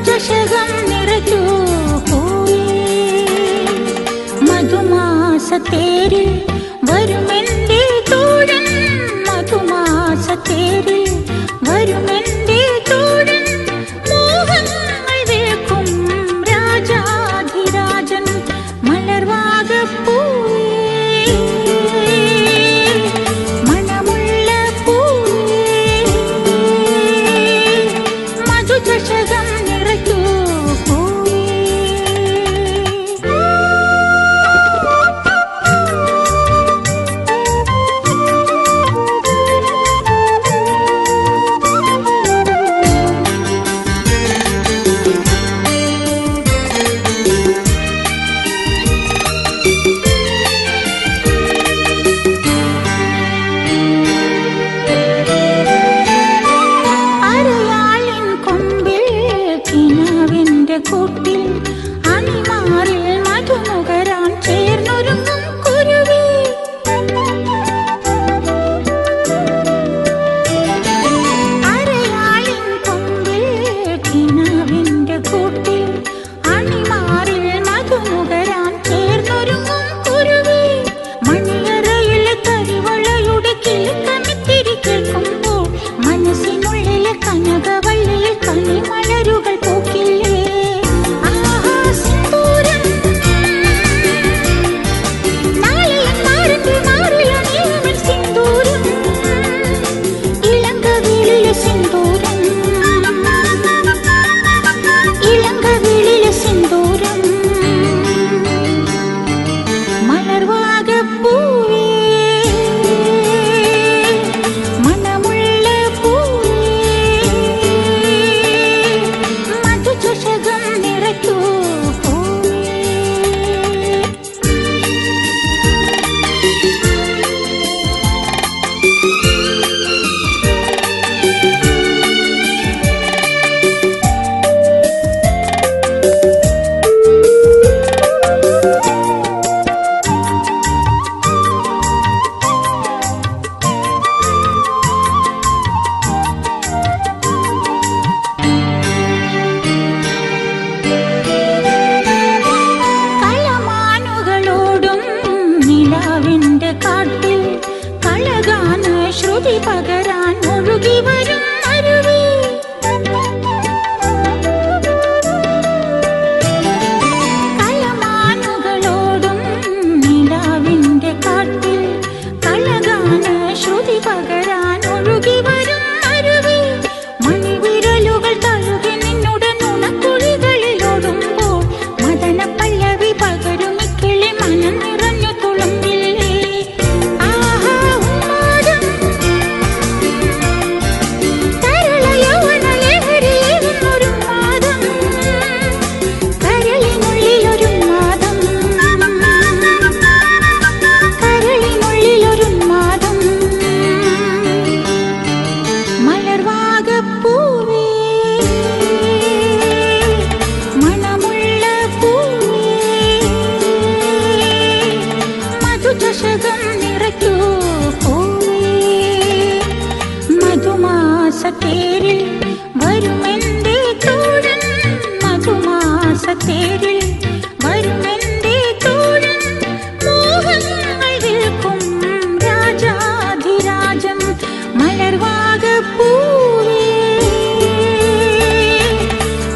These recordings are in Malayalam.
മധുചഷകം നിറയ്ക്കൂ പൂവേ. മധുമാസത്തേരിൽ വരുമെന്റെ തോഴൻ, മധുമാസത്തേരിൽ വരുമെന്റെ തോഴൻ, മോഹങ്ങൾ വേൽക്കും രാജാധിരാജൻ മലർവാകപ്പൂവേ, മണമുള്ള പൂവേ. മധുചഷകം നിറയ്ക്കൂ പൂവേ. കൂട്ടിൽ അണിമാറിൽ മധുനുകരാൻ ചേർന്നൊരുങ്ങും കുരുവി. അരയാളിൻ കൊമ്പിൽ കിനാവിന്റെ കൂട്ടിൽ അണിമാറിൽ മധുനുകരാൻ ചേർന്നൊരുങ്ങും കുരുവി. മണിയറയിലെ കരിവളയുടെ കിലുക്കമിത്തിരി കേൾക്കുമ്പോൾ മനസ്സിനുള്ളിലെ കനകവള്ളിയിൽ കണിമലരുകൾ പൂക്കില്ലേ. നിലാവിന്റെ കാട്ടിൽ കളഗാന ശ്രുതി പകരാൻ ഒഴുകി വരും അരുവി. കലമാനുകളോടും നിലാവിന്റെ കാട്ടിൽ കളഗാന ശ്രുതി പകരാൻ ഒഴുകി വരും അരുവി. മണിവിരലുകൾ തഴുകി നിന്നുടെ നുണക്കുഴികളിലോടുമ്പോൾ മദന പല്ലവി പകരും ഇക്കിളി മനം നിറഞ്ഞു തുളുമ്പില്ലേ. ആഹാ ഉന്മാദം തരള യൗവന ലഹരിയേറുന്നൊരു മാദം, കരളിനുള്ളിലൊരു മാദം, കരളിനുള്ളിലൊരു മാദം. മലർവാകപ്പൂവേ, മണമുള്ള പൂവേ. മധുചഷകം നിറയ്ക്കൂ പൂവേ. മധുമാസത്തേരിൽ വരുമെന്റെ തോഴൻ, മധുമാസത്തേരിൽ വരുമെന്റെ തോഴൻ, മോഹങ്ങൾ വിൽക്കും രാജാധിരാജൻ മലർവാകപ്പൂവേ,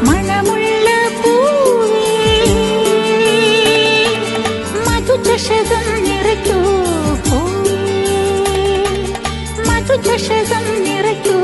മണമുള്ള പൂവേ. മധുചഷകം നിറയ്ക്കൂ പൂവേ, മധുചഷകം നിറയ്ക്കൂ.